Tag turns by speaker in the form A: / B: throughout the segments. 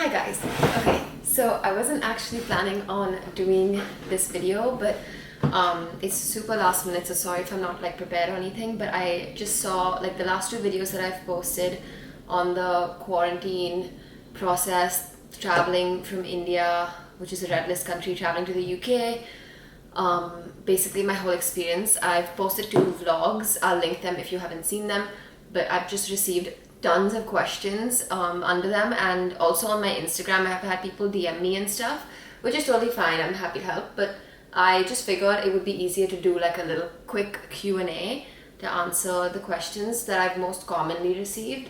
A: Hi guys. Okay, so I wasn't actually planning on doing this video, but it's super last minute, so sorry if I'm not like prepared or anything, but I just saw like the last two videos that I've posted on the quarantine process, traveling from India, which is a red list country, traveling to the UK. Basically my whole experience. I've posted 2 vlogs. I'll link them if you haven't seen them, but I've just received tons of questions under them, and also on my Instagram I've had people DM me and stuff, which is totally fine. I'm happy to help, but I just figured it would be easier to do like a little quick Q&A to answer the questions that I've most commonly received,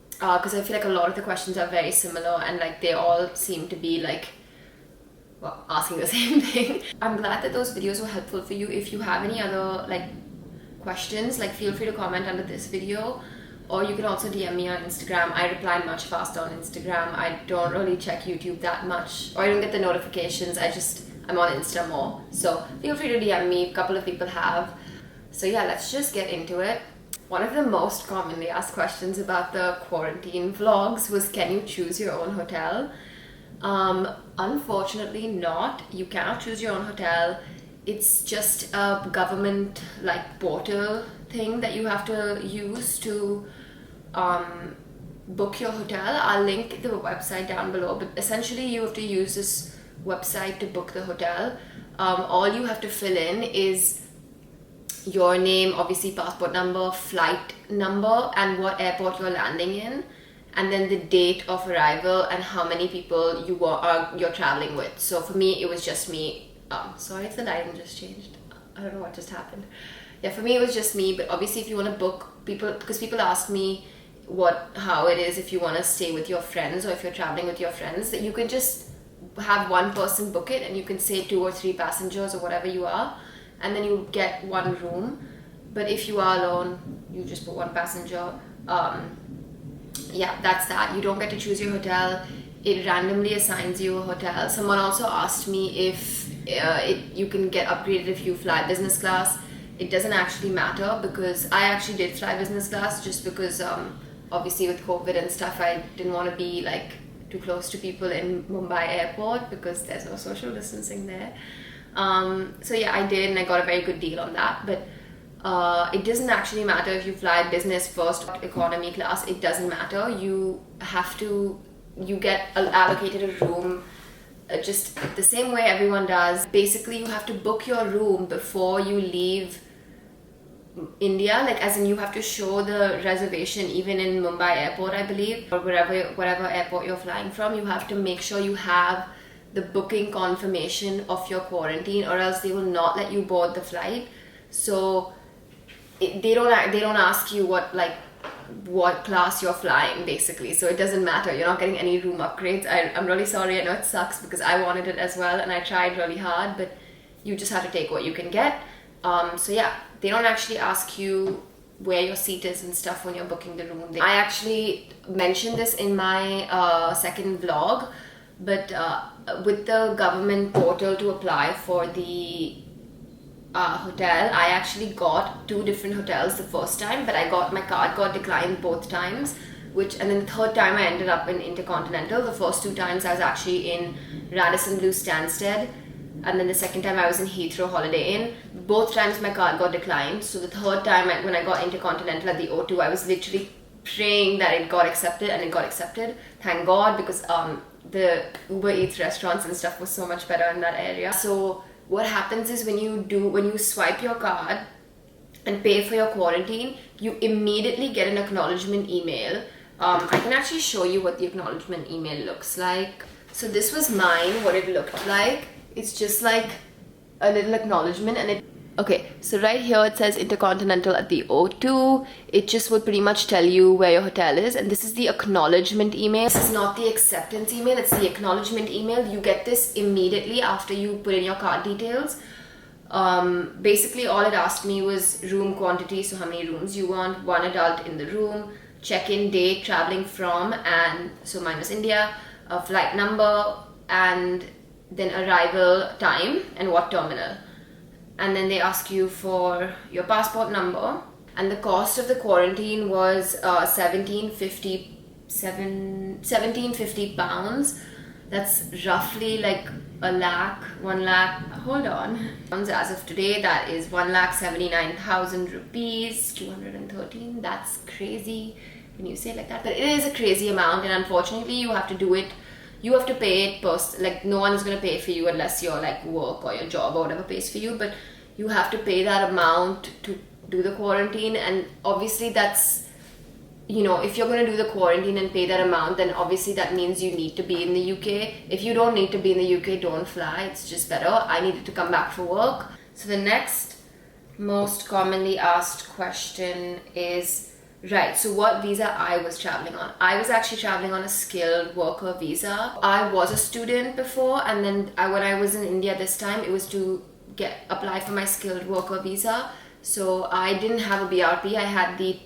A: because I feel like a lot of the questions are very similar and like they all seem to be like, well, asking the same thing. I'm glad that those videos were helpful for you. If you have any other like questions, like feel free to comment under this video, or you can also DM me on Instagram. I reply much faster on Instagram. I don't really check YouTube that much, or I don't get the notifications. I'm on Insta more, so feel free to DM me. A couple of people have. So yeah, let's just get into it. One of the most commonly asked questions about the quarantine vlogs was, can you choose your own hotel? Unfortunately not. You cannot choose your own hotel. It's just a government like portal thing that you have to use to book your hotel. I'll link the website down below, but essentially you have to use this website to book the hotel. All you have to fill in is your name, obviously passport number, flight number, and what airport you're landing in, and then the date of arrival and how many people you're traveling with. So for me, it was just me. Sorry if the lighting just changed. I don't know what just happened. Yeah, for me it was just me, but obviously if you want to book people, because people ask me how it is if you want to stay with your friends or if you're traveling with your friends, that you can just have one person book it and you can say 2 or 3 passengers or whatever you are, and then you get one room. But if you are alone, you just put one passenger. Yeah, that's that. You don't get to choose your hotel. It randomly assigns you a hotel. Someone also asked me if you can get upgraded if you fly business class. It doesn't actually matter, because I actually did fly business class just because obviously with COVID and stuff, I didn't want to be like too close to people in Mumbai airport because there's no social distancing there. So yeah, I did, and I got a very good deal on that. But it doesn't actually matter if you fly business, first, economy class. It doesn't matter. You get allocated a room just the same way everyone does. Basically, you have to book your room before you leave India, like as in you have to show the reservation even in Mumbai airport, I believe, or whatever airport you're flying from. You have to make sure you have the booking confirmation of your quarantine, or else they will not let you board the flight. So they don't ask you what class you're flying, basically. So it doesn't matter. You're not getting any room upgrades. I'm really sorry. I know it sucks because I wanted it as well and I tried really hard, but you just have to take what you can get. So yeah, they don't actually ask you where your seat is and stuff when you're booking the room. I actually mentioned this in my second vlog, but with the government portal to apply for the hotel, I actually got 2 different hotels the first time, but my card got declined both times, and then the third time I ended up in Intercontinental. The first 2 times I was actually in Radisson Blu Stansted, and then the second time I was in Heathrow Holiday Inn. Both times my card got declined. So the third time when I got Intercontinental at the O2, I was literally praying that it got accepted, and it got accepted. Thank God, because the Uber Eats restaurants and stuff was so much better in that area. So what happens is when you swipe your card and pay for your quarantine, you immediately get an acknowledgement email. I can actually show you what the acknowledgement email looks like. So this was mine, what it looked like. It's just like a little acknowledgement, and okay, so right here it says Intercontinental at the O2. It just would pretty much tell you where your hotel is, and this is the acknowledgement email. This is not the acceptance email, it's the acknowledgement email. You get this immediately after you put in your card details. Basically all it asked me was room quantity, so how many rooms you want, 1 adult in the room, check-in date, traveling from, and so mine was India, a flight number, and then arrival time and what terminal. And then they ask you for your passport number, and the cost of the quarantine was $17.50 £1,750. That's roughly like a lakh, 1 lakh. Hold on. As of today, that is 1,79,000 rupees, 213. That's crazy when you say it like that. But it is a crazy amount, and unfortunately, you have to do it. You have to pay it like no one is going to pay for you unless your like work or your job or whatever pays for you. But you have to pay that amount to do the quarantine, and obviously that's, you know, if you're going to do the quarantine and pay that amount, then obviously that means you need to be in the UK. If you don't need to be in the UK, don't fly. It's just better. I needed to come back for work. So the next most commonly asked question is, right, so what visa I was traveling on. I was actually traveling on a skilled worker visa. I was a student before, and then when I was in India this time, it was to apply for my skilled worker visa. So I didn't have a BRP. I had the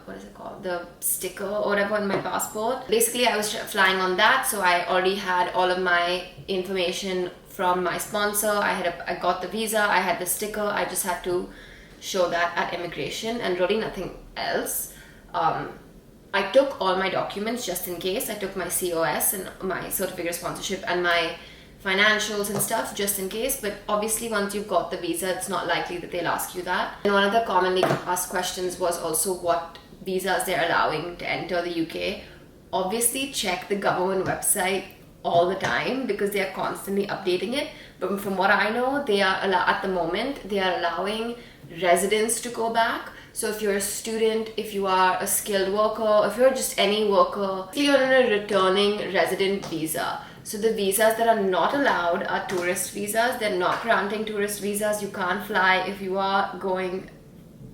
A: what is it called, the sticker or whatever on my passport. Basically I was flying on that, so I already had all of my information from my sponsor. I got the visa, I had the sticker, I just had to show that at immigration and really nothing else. I took all my documents just in case. I took my COS and my certificate of sponsorship and my financials and stuff just in case, but obviously once you've got the visa, it's not likely that they'll ask you that. And one of the commonly asked questions was also what visas they're allowing to enter the UK. Obviously check the government website all the time because they are constantly updating it, but from what I know, they are at the moment they are allowing residents to go back. So if you're a student, if you are a skilled worker, if you're just any worker, you're on a returning resident visa. So the visas that are not allowed are tourist visas. They're not granting tourist visas. You can't fly if you are going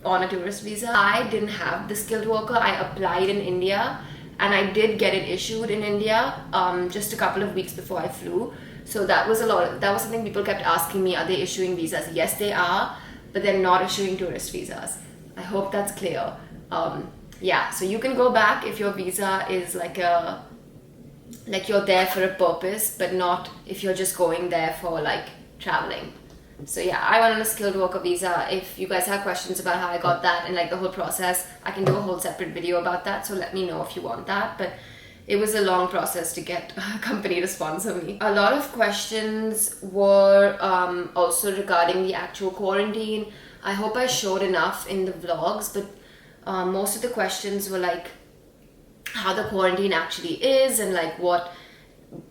A: on a tourist visa. I didn't have the skilled worker. I applied in India and I did get it issued in India just a couple of weeks before I flew. So that was something people kept asking me, are they issuing visas? Yes, they are, but they're not issuing tourist visas. I hope that's clear. Yeah, so you can go back if your visa is like you're there for a purpose, but not if you're just going there for like traveling. So yeah, I went on a skilled worker visa. If you guys have questions about how I got that and like the whole process, I can do a whole separate video about that, so let me know if you want that. But it was a long process to get a company to sponsor me. A lot of questions were also regarding the actual quarantine. I hope I showed enough in the vlogs, but most of the questions were like how the quarantine actually is, and like what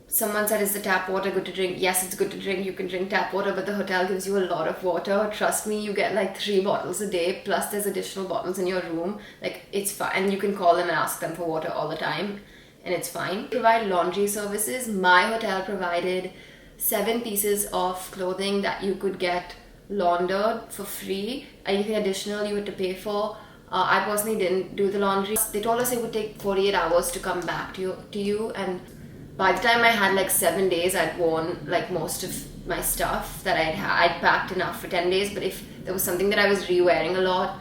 A: someone said, is the tap water good to drink? Yes, it's good to drink. You can drink tap water, but the hotel gives you a lot of water. Trust me, you get like 3 bottles a day, plus there's additional bottles in your room. Like, it's fine, and you can call them and ask them for water all the time, and it's fine. Provide laundry services. My hotel provided 7 pieces of clothing that you could get laundered for free. Anything additional you had to pay for. I personally didn't do the laundry. They told us it would take 48 hours to come back to you, and by the time I had like 7 days, I'd worn like most of my stuff that I'd packed enough for 10 days. But if there was something that I was re-wearing a lot,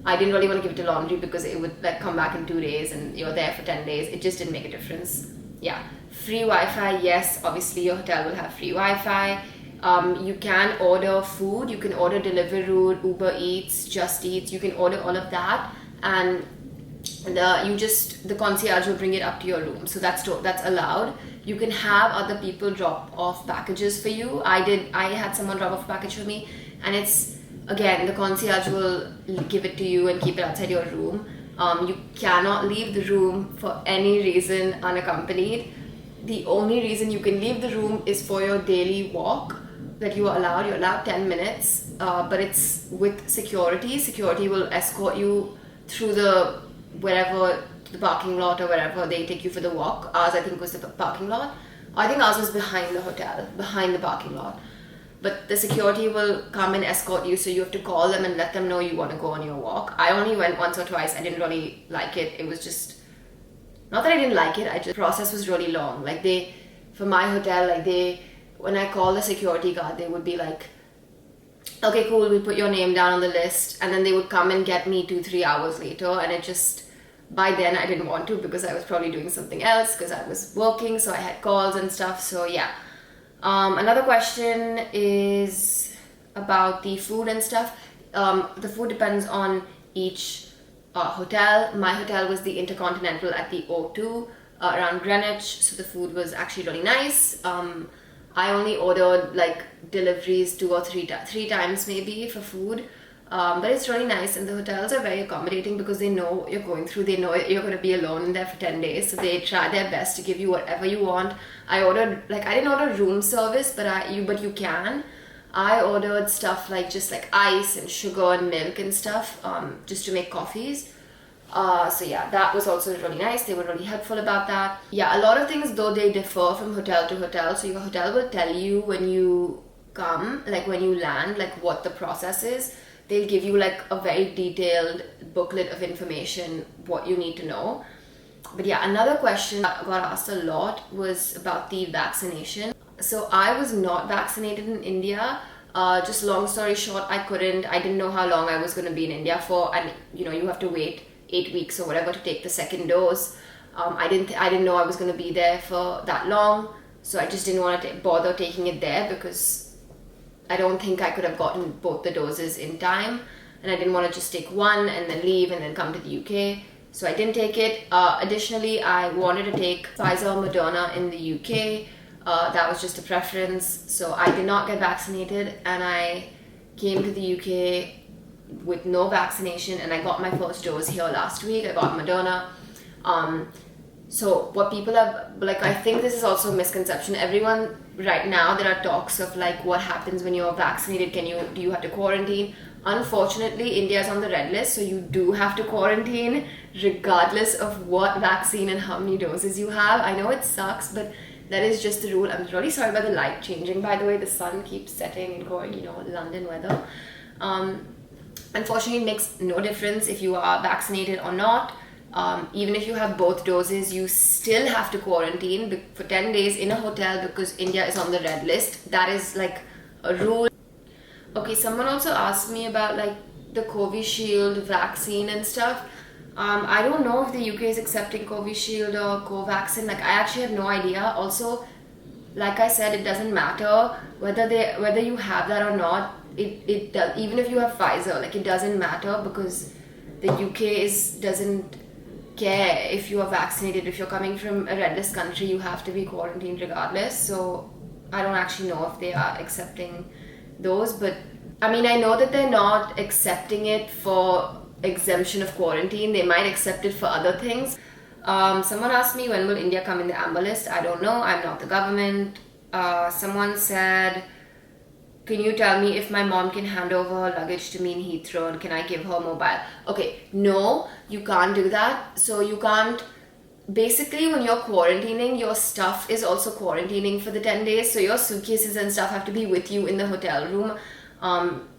A: I didn't really want to give it to laundry because it would like come back in 2 days and you're there for 10 days. It just didn't make a difference. Yeah. Free Wi-Fi. Yes, obviously your hotel will have free Wi-Fi. You can order food. You can order Deliveroo, Uber Eats, Just Eats. You can order all of that, and the concierge will bring it up to your room. So that's allowed. You can have other people drop off packages for you. I had someone drop off a package for me, and it's, again, the concierge will give it to you and keep it outside your room. You cannot leave the room for any reason unaccompanied. The only reason you can leave the room is for your daily walk that you are allowed. You're allowed 10 minutes, but it's with security. Security will escort you through the parking lot or wherever they take you for the walk. Ours, I think, was the parking lot. I think ours was behind the hotel, behind the parking lot. But the security will come and escort you, so you have to call them and let them know you want to go on your walk. I only went once or twice. I didn't really like it. It was just, not that I didn't like it, the process was really long. Like for my hotel, when I called the security guard, they would be like, okay, cool, we'll put your name down on the list. And then they would come and get me 2-3 hours later. And it just, by then I didn't want to because I was probably doing something else because I was working. So I had calls and stuff. So yeah. Another question is about the food and stuff. The food depends on each hotel. My hotel was the Intercontinental at the O2 around Greenwich, so the food was actually really nice. I only ordered like deliveries two or three times maybe for food. But it's really nice, and the hotels are very accommodating because they know what you're going through. They know you're going to be alone in there for 10 days, so they try their best to give you whatever you want. I didn't order room service, but you can. I ordered stuff like just like ice and sugar and milk and stuff, just to make coffees. So yeah, that was also really nice. They were really helpful about that. Yeah, a lot of things though, they differ from hotel to hotel. So your hotel will tell you when you come, like when you land, like what the process is. They'll give you like a very detailed booklet of information, what you need to know. But yeah, another question that got asked a lot was about the vaccination. So I was not vaccinated in India. Just long story short, I didn't know how long I was going to be in India for, and you have to wait 8 weeks or whatever to take the second dose. I didn't know I was going to be there for that long, so I just didn't want to bother taking it there because I don't think I could have gotten both the doses in time, and I didn't want to just take one and then leave and then come to the UK. So I didn't take it. Additionally, I wanted to take Pfizer or Moderna in the UK. That was just a preference. So I did not get vaccinated, and I came to the UK with no vaccination, and I got my first dose here last week. I got Moderna. So what people have, like, I think this is also a misconception. Everyone right now, there are talks of like what happens when you're vaccinated. Do you have to quarantine? Unfortunately, India is on the red list, so you do have to quarantine regardless of what vaccine and how many doses you have. I know it sucks, but that is just the rule. I'm really sorry about the light changing, by the way. The sun keeps setting and going, London weather. Unfortunately, it makes no difference if you are vaccinated or not. Even if you have both doses, you still have to quarantine for 10 days in a hotel because India is on the red list. That is like a rule. Okay, someone also asked me about like the Covishield vaccine and stuff. I don't know if the UK is accepting Covishield or Covaxin. Like, I actually have no idea. Also, like I said, it doesn't matter whether you have that or not. Even if you have Pfizer, like, it doesn't matter because the UK doesn't care if you are vaccinated. If you're coming from a red list country, you have to be quarantined regardless. So I don't actually know if they are accepting those, but I mean, I know that they're not accepting it for exemption of quarantine. They might accept it for other things. Someone asked me, when will India come in the amber list? I don't know. I'm not the government. Someone said, can you tell me if my mom can hand over her luggage to me in Heathrow and can I give her mobile? Okay, no, you can't do that. So you can't, basically when you're quarantining, your stuff is also quarantining for the 10 days. So your suitcases and stuff have to be with you in the hotel room.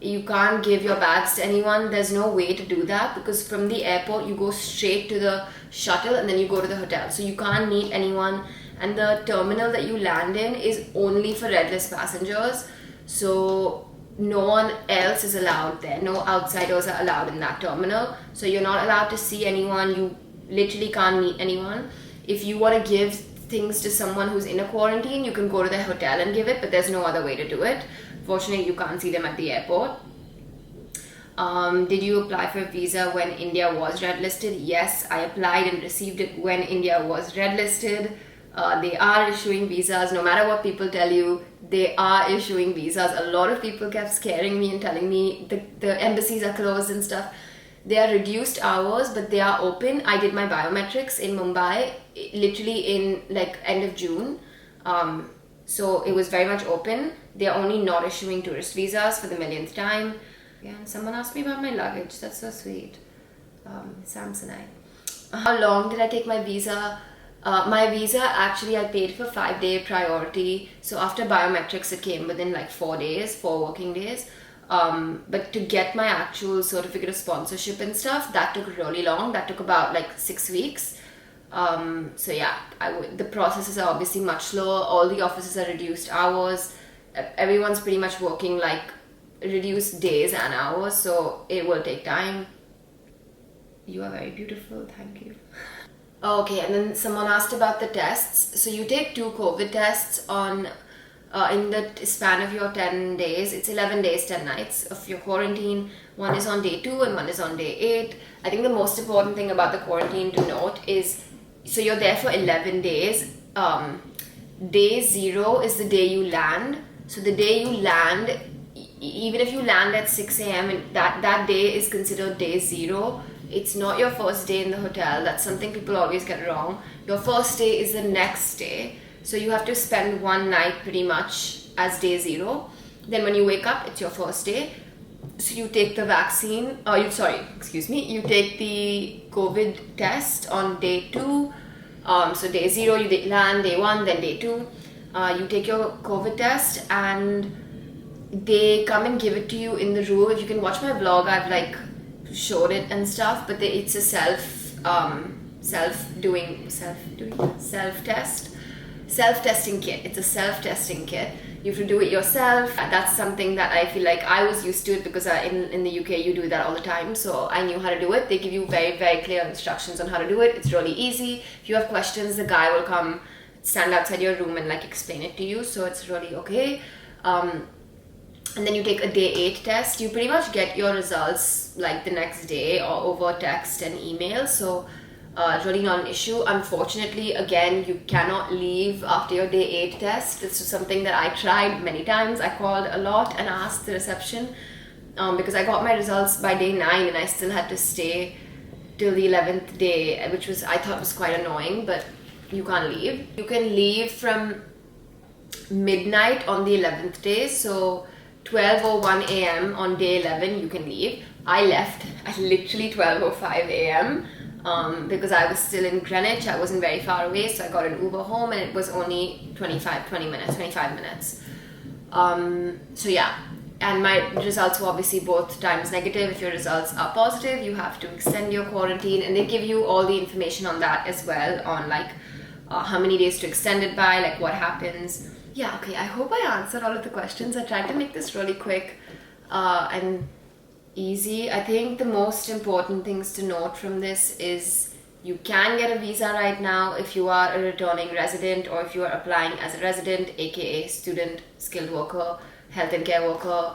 A: You can't give your bags to anyone. There's no way to do that because from the airport, you go straight to the shuttle and then you go to the hotel. So you can't meet anyone. And the terminal that you land in is only for red list passengers. So no one else is allowed there. No outsiders are allowed in that terminal. So you're not allowed to see anyone. You literally can't meet anyone. If you want to give things to someone who's in a quarantine, you can go to their hotel and give it, but there's no other way to do it. Fortunately, you can't see them at the airport. Did you apply for a visa when India was red listed? Yes, I applied and received it when India was red listed. They are issuing visas. No matter what people tell you, they are issuing visas. A lot of people kept scaring me and telling me the embassies are closed and stuff. They are reduced hours, but they are open. I did my biometrics in Mumbai, literally in like end of June. So it was very much open. They're only not issuing tourist visas for the millionth time. Yeah, and someone asked me about my luggage. That's so sweet. Samsonite. How long did I take my visa? My visa, actually, I paid for 5-day priority. So after biometrics, it came within like 4 working days. But to get my actual certificate of sponsorship and stuff, that took really long. That took about like 6 weeks. So yeah, the processes are obviously much slower. All the offices are reduced hours. Everyone's pretty much working like reduced days and hours. So it will take time. You are very beautiful. Thank you. Okay, and then someone asked about the tests. So you take 2 COVID tests on in the span of your 10 days, it's 11 days, 10 nights of your quarantine. One is on day 2 and one is on day 8. I think the most important thing about the quarantine to note is, so you're there for 11 days. Day 0 is the day you land. So the day you land, even if you land at 6 a.m. and that day is considered day 0. It's not your first day in the hotel. That's something people always get wrong. Your first day is the next day. So you have to spend one night pretty much as day 0. Then when you wake up, it's your first day. So you take the vaccine, you take the COVID test on day 2. So day 0, you land, day 1, then day 2. You take your COVID test and they come and give it to you in the room. If you can watch my vlog, I've like showed it and stuff, but it's a self-testing kit. It's a self-testing kit. You have to do it yourself. That's something that I feel like I was used to it because in the UK you do that all the time, so I knew how to do it. They give you very, very clear instructions on how to do it. It's really easy. If you have questions, the guy will come stand outside your room and like explain it to you, so it's really okay. And then you take a day 8 test. You pretty much get your results like the next day or over text and email, so really not an issue. Unfortunately, again, you cannot leave after your day 8 test. This is something that I tried many times. I called a lot and asked the reception because I got my results by day 9 and I still had to stay till the 11th day, which I thought was quite annoying, but you can't leave. You can leave from midnight on the 11th day, so 12:01 a.m. on day 11 you can leave. I left at literally 12:05 a.m. Because I was still in Greenwich. I wasn't very far away, so I got an Uber home and it was only 25 minutes. So yeah, and my results were obviously both times negative. If your results are positive, you have to extend your quarantine, and they give you all the information on that as well, on like how many days to extend it by, like what happens. Yeah, okay, I hope I answered all of the questions. I tried to make this really quick and easy. I think the most important things to note from this is you can get a visa right now if you are a returning resident, or if you are applying as a resident, aka student, skilled worker, health and care worker,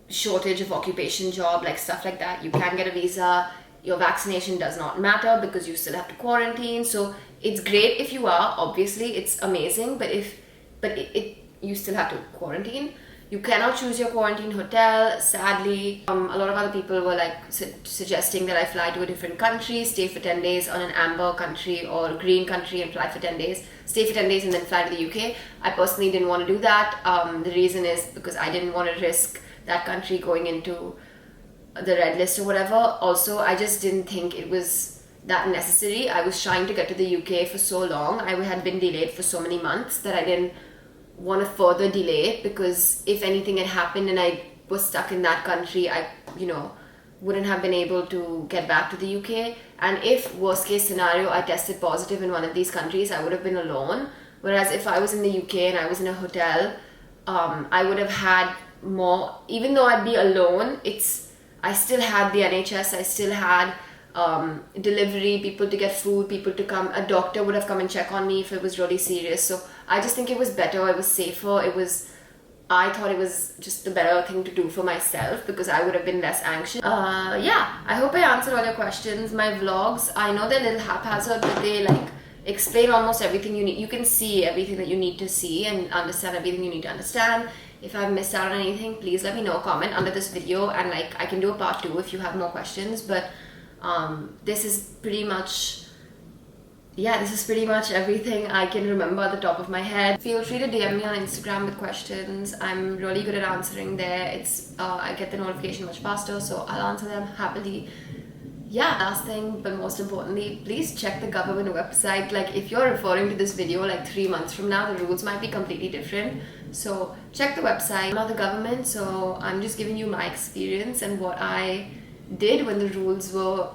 A: shortage of occupation job, like stuff like that. You can get a visa. Your vaccination does not matter because you still have to quarantine. So it's great if you are, obviously it's amazing, but you still have to quarantine. You cannot choose your quarantine hotel, sadly. A lot of other people were like suggesting that I fly to a different country, stay for 10 days on an amber country or green country and fly for 10 days, stay for 10 days and then fly to the UK. I personally didn't want to do that. The reason is because I didn't want to risk that country going into the red list or whatever. Also, I just didn't think it was that necessary. I was trying to get to the UK for so long. I had been delayed for so many months that I didn't want to further delay it, because if anything had happened and I was stuck in that country, I wouldn't have been able to get back to the UK. And if worst case scenario I tested positive in one of these countries, I would have been alone. Whereas if I was in the UK and I was in a hotel, I would have had more. Even though I'd be alone, I still had the NHS, I still had delivery, people to get food, people to come, a doctor would have come and check on me if it was really serious. So I just think it was better, it was safer, I thought it was just the better thing to do for myself, because I would have been less anxious. Yeah, I hope I answered all your questions. My vlogs, I know they're a little haphazard, but they like explain almost everything you need. You can see everything that you need to see and understand everything you need to understand. If I've missed out on anything, please let me know, comment under this video, and like I can do a part 2 if you have more questions. But this is pretty much everything I can remember at the top of my head. Feel free to DM me on Instagram with questions. I'm really good at answering there. I get the notification much faster, so I'll answer them happily. Yeah, last thing, but most importantly, please check the government website. Like, if you're referring to this video like 3 months from now, the rules might be completely different. So check the website. I'm not the government, so I'm just giving you my experience and what I did when the rules were,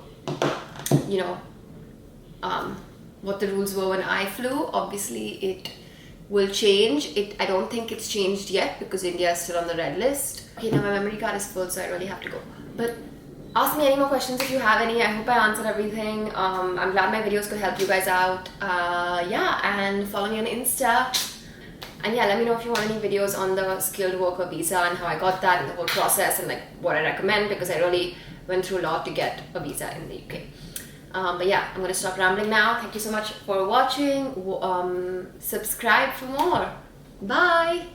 A: what the rules were when I flew. Obviously, it will change. I don't think it's changed yet because India is still on the red list. Okay, now my memory card is full, so I really have to go. But ask me any more questions if you have any. I hope I answered everything. I'm glad my videos could help you guys out. Yeah, and follow me on Insta And yeah, let me know if you want any videos on the skilled worker visa and how I got that and the whole process and like what I recommend, because I really went through a lot to get a visa in the UK. But yeah, I'm gonna stop rambling now. Thank you so much for watching. Subscribe for more. Bye.